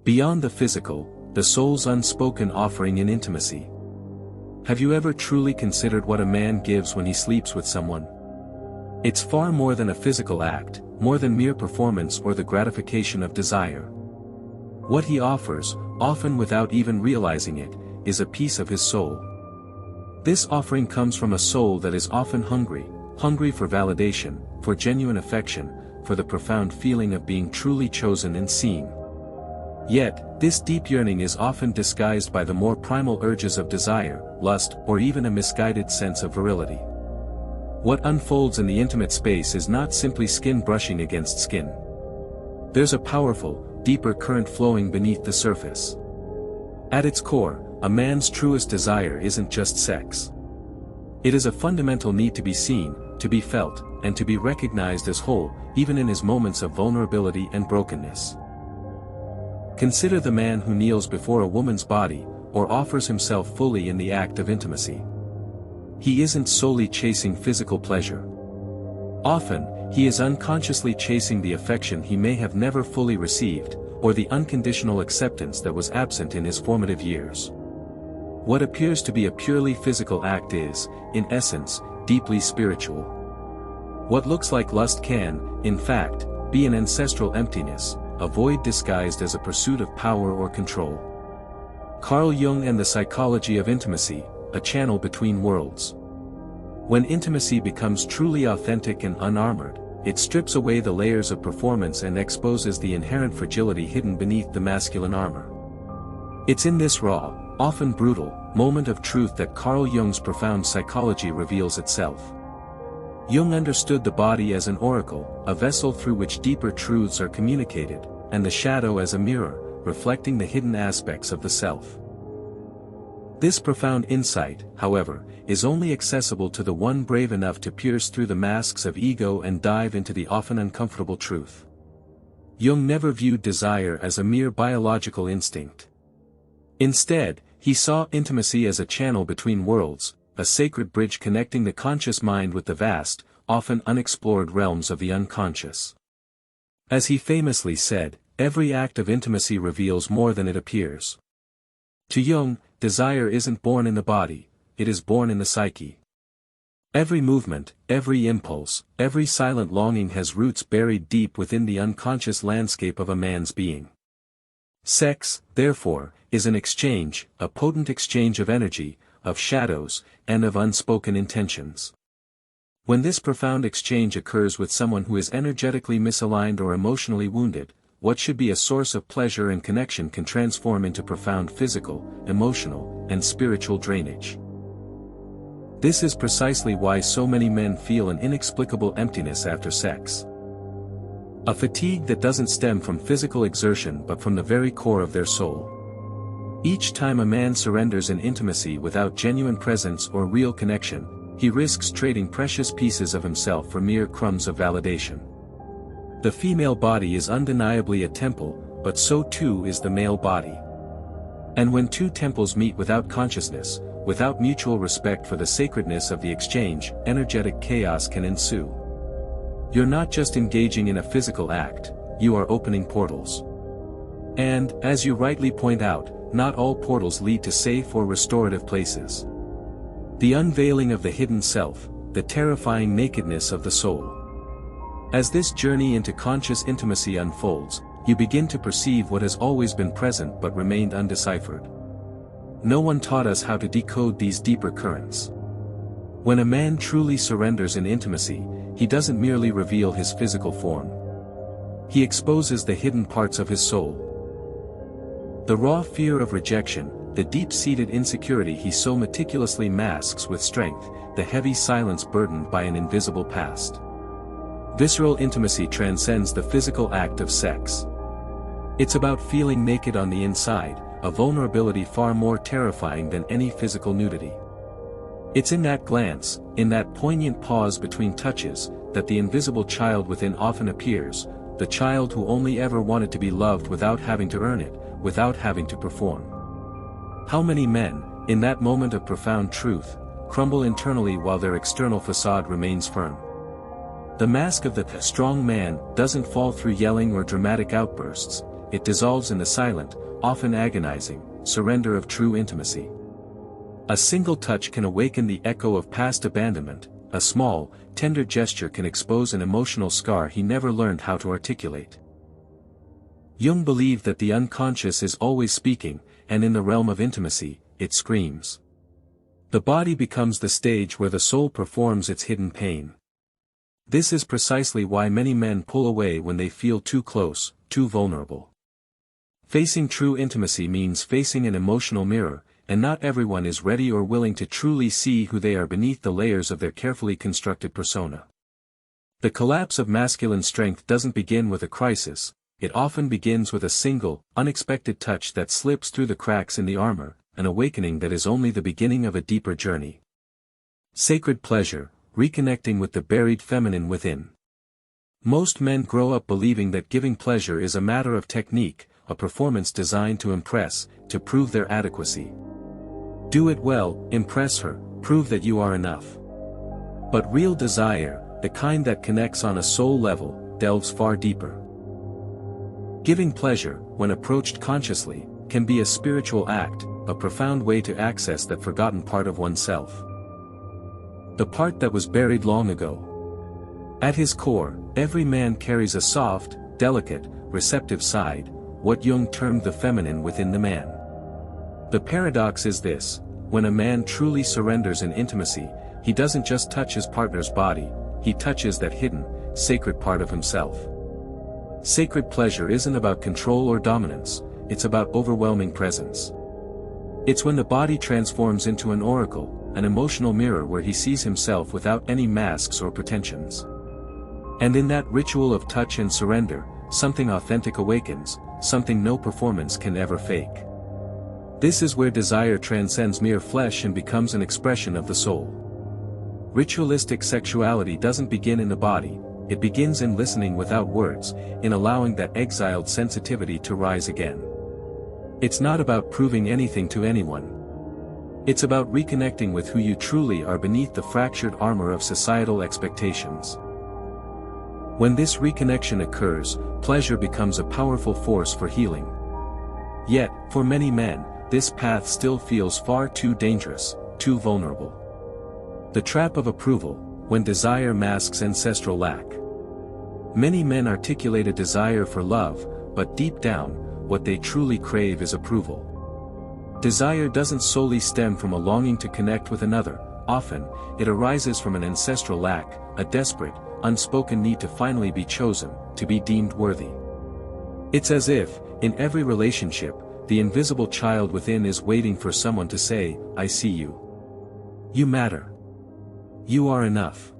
Beyond the physical, the soul's unspoken offering in intimacy. Have you ever truly considered what a man gives when he sleeps with someone? It's far more than a physical act, more than mere performance or the gratification of desire. What he offers, often without even realizing it, is a piece of his soul. This offering comes from a soul that is often hungry for validation, for genuine affection, for the profound feeling of being truly chosen and seen. Yet, this deep yearning is often disguised by the more primal urges of desire, lust, or even a misguided sense of virility. What unfolds in the intimate space is not simply skin brushing against skin. There's a powerful, deeper current flowing beneath the surface. At its core, a man's truest desire isn't just sex. It is a fundamental need to be seen, to be felt, and to be recognized as whole, even in his moments of vulnerability and brokenness. Consider the man who kneels before a woman's body, or offers himself fully in the act of intimacy. He isn't solely chasing physical pleasure. Often, he is unconsciously chasing the affection he may have never fully received, or the unconditional acceptance that was absent in his formative years. What appears to be a purely physical act is, in essence, deeply spiritual. What looks like lust can, in fact, be an ancestral emptiness, a void disguised as a pursuit of power or control. Carl Jung and the Psychology of Intimacy, a channel between worlds. When intimacy becomes truly authentic and unarmored, it strips away the layers of performance and exposes the inherent fragility hidden beneath the masculine armor. It's in this raw, often brutal, moment of truth that Carl Jung's profound psychology reveals itself. Jung understood the body as an oracle, a vessel through which deeper truths are communicated, and the shadow as a mirror, reflecting the hidden aspects of the self. This profound insight, however, is only accessible to the one brave enough to pierce through the masks of ego and dive into the often uncomfortable truth. Jung never viewed desire as a mere biological instinct. Instead, he saw intimacy as a channel between worlds, a sacred bridge connecting the conscious mind with the vast, often unexplored realms of the unconscious. As he famously said, every act of intimacy reveals more than it appears. To Jung, desire isn't born in the body, it is born in the psyche. Every movement, every impulse, every silent longing has roots buried deep within the unconscious landscape of a man's being. Sex, therefore, is an exchange, a potent exchange of energy, of shadows, and of unspoken intentions. When this profound exchange occurs with someone who is energetically misaligned or emotionally wounded, what should be a source of pleasure and connection can transform into profound physical, emotional, and spiritual drainage. This is precisely why so many men feel an inexplicable emptiness after sex. A fatigue that doesn't stem from physical exertion but from the very core of their soul. Each time a man surrenders in intimacy without genuine presence or real connection, he risks trading precious pieces of himself for mere crumbs of validation. The female body is undeniably a temple, but so too is the male body. And when two temples meet without consciousness, without mutual respect for the sacredness of the exchange, energetic chaos can ensue. You're not just engaging in a physical act, you are opening portals. And, as you rightly point out, not all portals lead to safe or restorative places. The unveiling of the hidden self, the terrifying nakedness of the soul. As this journey into conscious intimacy unfolds, you begin to perceive what has always been present but remained undeciphered. No one taught us how to decode these deeper currents. When a man truly surrenders in intimacy, he doesn't merely reveal his physical form. He exposes the hidden parts of his soul. The raw fear of rejection, the deep-seated insecurity he so meticulously masks with strength, the heavy silence burdened by an invisible past. Visceral intimacy transcends the physical act of sex. It's about feeling naked on the inside, a vulnerability far more terrifying than any physical nudity. It's in that glance, in that poignant pause between touches, that the invisible child within often appears, the child who only ever wanted to be loved without having to earn it, without having to perform. How many men, in that moment of profound truth, crumble internally while their external facade remains firm? The mask of the strong man doesn't fall through yelling or dramatic outbursts, it dissolves in the silent, often agonizing, surrender of true intimacy. A single touch can awaken the echo of past abandonment, a small, tender gesture can expose an emotional scar he never learned how to articulate. Jung believed that the unconscious is always speaking, and in the realm of intimacy, it screams. The body becomes the stage where the soul performs its hidden pain. This is precisely why many men pull away when they feel too close, too vulnerable. Facing true intimacy means facing an emotional mirror, and not everyone is ready or willing to truly see who they are beneath the layers of their carefully constructed persona. The collapse of masculine strength doesn't begin with a crisis, it often begins with a single, unexpected touch that slips through the cracks in the armor, an awakening that is only the beginning of a deeper journey. Sacred pleasure, reconnecting with the buried feminine within. Most men grow up believing that giving pleasure is a matter of technique, a performance designed to impress, to prove their adequacy. Do it well, impress her, prove that you are enough. But real desire, the kind that connects on a soul level, delves far deeper. Giving pleasure, when approached consciously, can be a spiritual act, a profound way to access that forgotten part of oneself. The part that was buried long ago. At his core, every man carries a soft, delicate, receptive side, what Jung termed the feminine within the man. The paradox is this: when a man truly surrenders in intimacy, he doesn't just touch his partner's body, he touches that hidden, sacred part of himself. Sacred pleasure isn't about control or dominance, it's about overwhelming presence. It's when the body transforms into an oracle, an emotional mirror where he sees himself without any masks or pretensions. And in that ritual of touch and surrender, something authentic awakens, something no performance can ever fake. This is where desire transcends mere flesh and becomes an expression of the soul. Ritualistic sexuality doesn't begin in the body, it begins in listening without words, in allowing that exiled sensitivity to rise again. It's not about proving anything to anyone. It's about reconnecting with who you truly are beneath the fractured armor of societal expectations. When this reconnection occurs, pleasure becomes a powerful force for healing. Yet, for many men, this path still feels far too dangerous, too vulnerable. The trap of approval, when desire masks ancestral lack. Many men articulate a desire for love, but deep down, what they truly crave is approval. Desire doesn't solely stem from a longing to connect with another, often, it arises from an ancestral lack, a desperate, unspoken need to finally be chosen, to be deemed worthy. It's as if, in every relationship, the invisible child within is waiting for someone to say, "I see you. You matter. You are enough."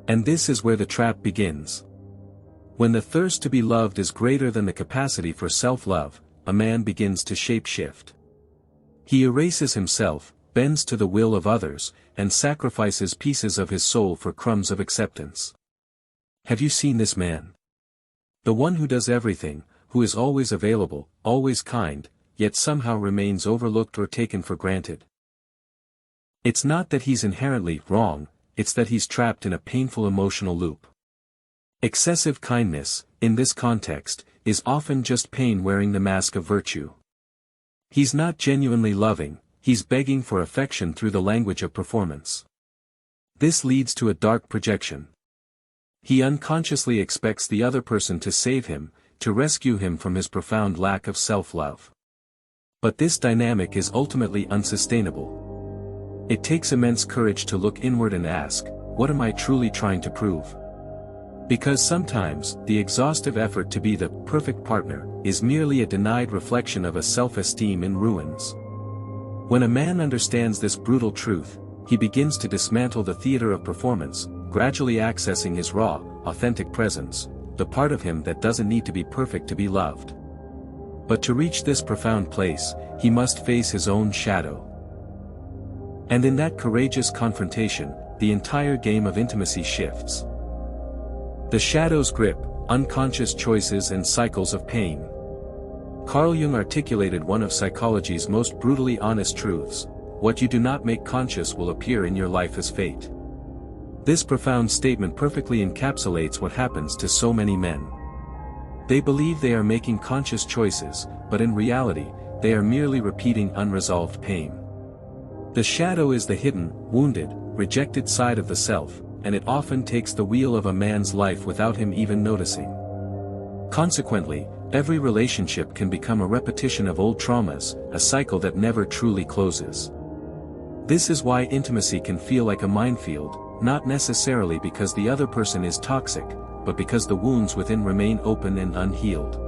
And this is where the trap begins. When the thirst to be loved is greater than the capacity for self-love, a man begins to shape-shift. He erases himself, bends to the will of others, and sacrifices pieces of his soul for crumbs of acceptance. Have you seen this man? The one who does everything, who is always available, always kind, yet somehow remains overlooked or taken for granted. It's not that he's inherently wrong, it's that he's trapped in a painful emotional loop. Excessive kindness, in this context, is often just pain wearing the mask of virtue. He's not genuinely loving, he's begging for affection through the language of performance. This leads to a dark projection. He unconsciously expects the other person to save him, to rescue him from his profound lack of self-love. But this dynamic is ultimately unsustainable. It takes immense courage to look inward and ask, what am I truly trying to prove? Because sometimes, the exhaustive effort to be the perfect partner is merely a denied reflection of a self-esteem in ruins. When a man understands this brutal truth, he begins to dismantle the theater of performance, gradually accessing his raw, authentic presence, the part of him that doesn't need to be perfect to be loved. But to reach this profound place, he must face his own shadow. And in that courageous confrontation, the entire game of intimacy shifts. The shadow's grip, unconscious choices and cycles of pain. Carl Jung articulated one of psychology's most brutally honest truths: what you do not make conscious will appear in your life as fate. This profound statement perfectly encapsulates what happens to so many men. They believe they are making conscious choices, but in reality, they are merely repeating unresolved pain. The shadow is the hidden, wounded, rejected side of the self, and it often takes the wheel of a man's life without him even noticing. Consequently, every relationship can become a repetition of old traumas, a cycle that never truly closes. This is why intimacy can feel like a minefield, not necessarily because the other person is toxic, but because the wounds within remain open and unhealed.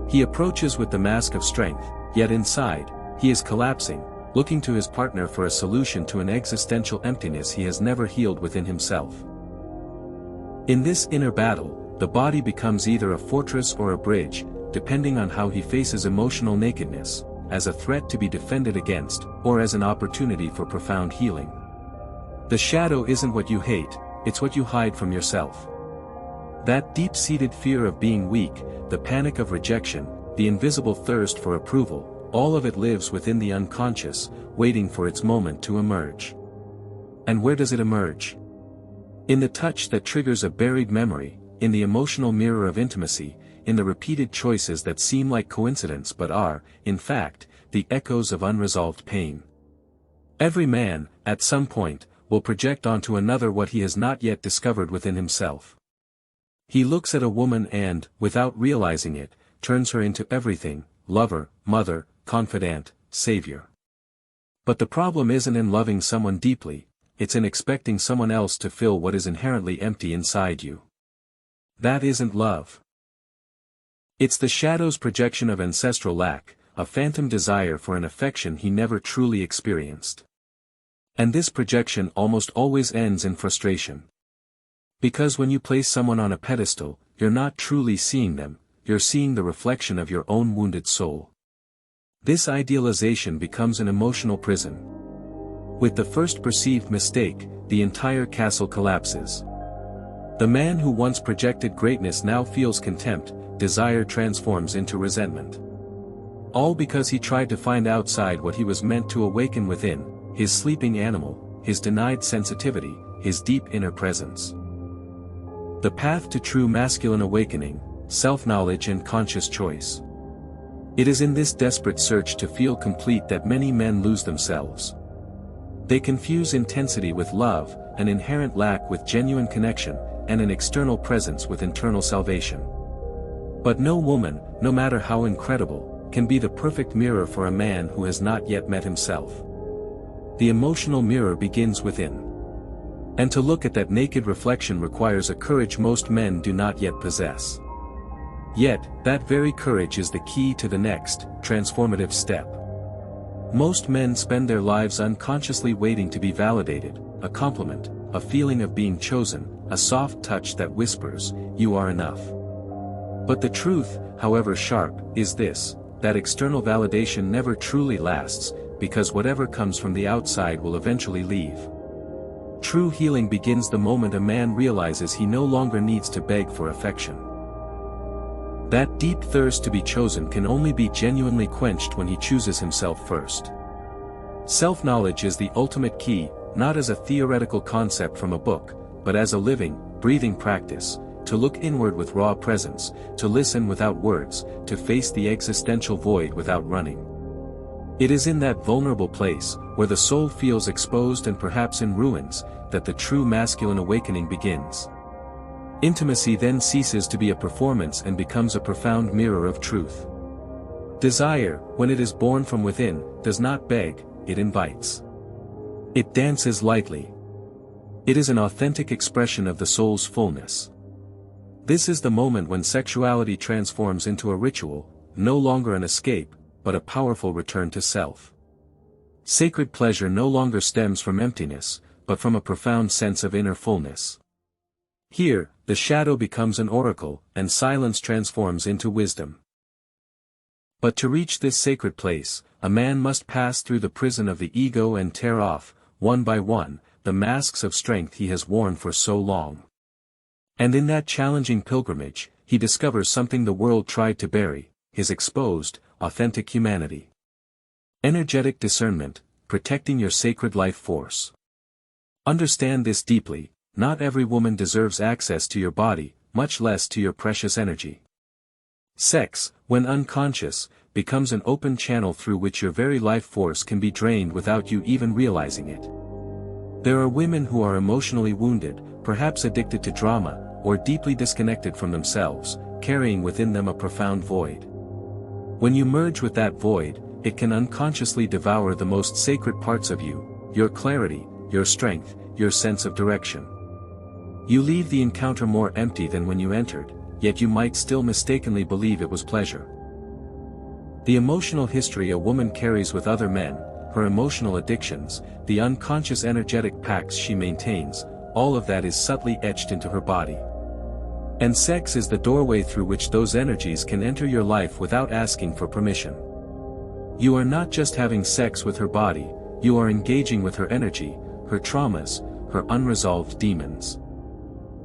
He approaches with the mask of strength, yet inside, he is collapsing, looking to his partner for a solution to an existential emptiness he has never healed within himself. In this inner battle, the body becomes either a fortress or a bridge, depending on how he faces emotional nakedness, as a threat to be defended against, or as an opportunity for profound healing. The shadow isn't what you hate, it's what you hide from yourself. That deep-seated fear of being weak, the panic of rejection, the invisible thirst for approval, all of it lives within the unconscious, waiting for its moment to emerge. And where does it emerge? In the touch that triggers a buried memory, in the emotional mirror of intimacy, in the repeated choices that seem like coincidence but are, in fact, the echoes of unresolved pain. Every man, at some point, will project onto another what he has not yet discovered within himself. He looks at a woman and, without realizing it, turns her into everything: lover, mother, confidant, savior. But the problem isn't in loving someone deeply, it's in expecting someone else to fill what is inherently empty inside you. That isn't love. It's the shadow's projection of ancestral lack, a phantom desire for an affection he never truly experienced. And this projection almost always ends in frustration. Because when you place someone on a pedestal, you're not truly seeing them, you're seeing the reflection of your own wounded soul. This idealization becomes an emotional prison. With the first perceived mistake, the entire castle collapses. The man who once projected greatness now feels contempt, desire transforms into resentment. All because he tried to find outside what he was meant to awaken within: his sleeping animal, his denied sensitivity, his deep inner presence. The path to true masculine awakening: self-knowledge and conscious choice. It is in this desperate search to feel complete that many men lose themselves. They confuse intensity with love, an inherent lack with genuine connection, and an external presence with internal salvation. But no woman, no matter how incredible, can be the perfect mirror for a man who has not yet met himself. The emotional mirror begins within. And to look at that naked reflection requires a courage most men do not yet possess. Yet, that very courage is the key to the next, transformative step. Most men spend their lives unconsciously waiting to be validated: a compliment, a feeling of being chosen, a soft touch that whispers, "You are enough." But the truth, however sharp, is this: that external validation never truly lasts, because whatever comes from the outside will eventually leave. True healing begins the moment a man realizes he no longer needs to beg for affection. That deep thirst to be chosen can only be genuinely quenched when he chooses himself first. Self-knowledge is the ultimate key, not as a theoretical concept from a book, but as a living, breathing practice: to look inward with raw presence, to listen without words, to face the existential void without running. It is in that vulnerable place, where the soul feels exposed and perhaps in ruins, that the true masculine awakening begins. Intimacy then ceases to be a performance and becomes a profound mirror of truth. Desire, when it is born from within, does not beg, it invites. It dances lightly. It is an authentic expression of the soul's fullness. This is the moment when sexuality transforms into a ritual, no longer an escape, but a powerful return to self. Sacred pleasure no longer stems from emptiness, but from a profound sense of inner fullness. Here, the shadow becomes an oracle, and silence transforms into wisdom. But to reach this sacred place, a man must pass through the prison of the ego and tear off, one by one, the masks of strength he has worn for so long. And in that challenging pilgrimage, he discovers something the world tried to bury: his exposed, authentic humanity. Energetic discernment, protecting your sacred life force. Understand this deeply: not every woman deserves access to your body, much less to your precious energy. Sex, when unconscious, becomes an open channel through which your very life force can be drained without you even realizing it. There are women who are emotionally wounded, perhaps addicted to drama, or deeply disconnected from themselves, carrying within them a profound void. When you merge with that void, it can unconsciously devour the most sacred parts of you, your clarity, your strength, your sense of direction. You leave the encounter more empty than when you entered, yet you might still mistakenly believe it was pleasure. The emotional history a woman carries with other men, her emotional addictions, the unconscious energetic pacts she maintains, all of that is subtly etched into her body. And sex is the doorway through which those energies can enter your life without asking for permission. You are not just having sex with her body, you are engaging with her energy, her traumas, her unresolved demons.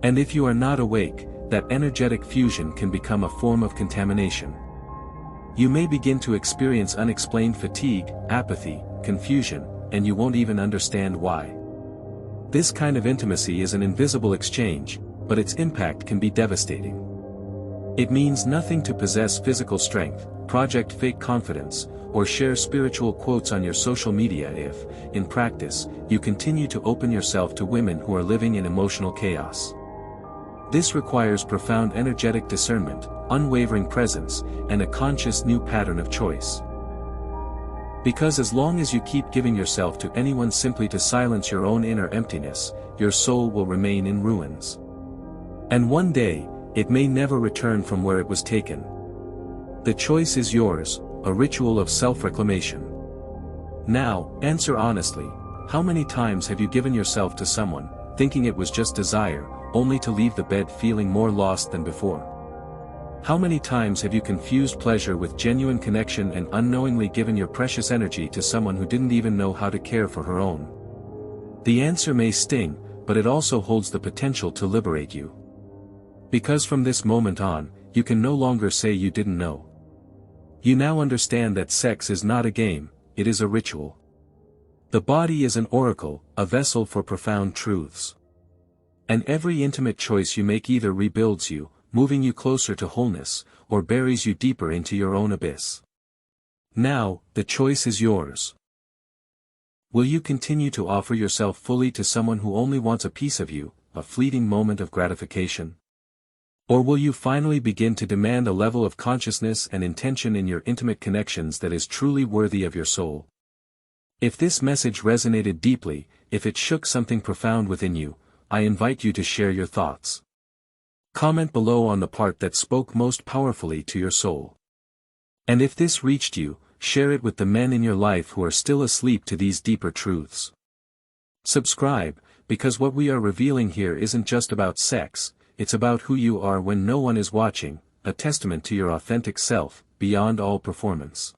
And if you are not awake, that energetic fusion can become a form of contamination. You may begin to experience unexplained fatigue, apathy, confusion, and you won't even understand why. This kind of intimacy is an invisible exchange, but its impact can be devastating. It means nothing to possess physical strength, project fake confidence, or share spiritual quotes on your social media if, in practice, you continue to open yourself to women who are living in emotional chaos. This requires profound energetic discernment, unwavering presence, and a conscious new pattern of choice. Because as long as you keep giving yourself to anyone simply to silence your own inner emptiness, your soul will remain in ruins. And one day, it may never return from where it was taken. The choice is yours, a ritual of self-reclamation. Now, answer honestly, how many times have you given yourself to someone, thinking it was just desire, only to leave the bed feeling more lost than before? How many times have you confused pleasure with genuine connection and unknowingly given your precious energy to someone who didn't even know how to care for her own? The answer may sting, but it also holds the potential to liberate you. Because from this moment on, you can no longer say you didn't know. You now understand that sex is not a game, it is a ritual. The body is an oracle, a vessel for profound truths. And every intimate choice you make either rebuilds you, moving you closer to wholeness, or buries you deeper into your own abyss. Now, the choice is yours. Will you continue to offer yourself fully to someone who only wants a piece of you, a fleeting moment of gratification? Or will you finally begin to demand a level of consciousness and intention in your intimate connections that is truly worthy of your soul? If this message resonated deeply, if it shook something profound within you, I invite you to share your thoughts. Comment below on the part that spoke most powerfully to your soul. And if this reached you, share it with the men in your life who are still asleep to these deeper truths. Subscribe, because what we are revealing here isn't just about sex, it's about who you are when no one is watching, a testament to your authentic self, beyond all performance.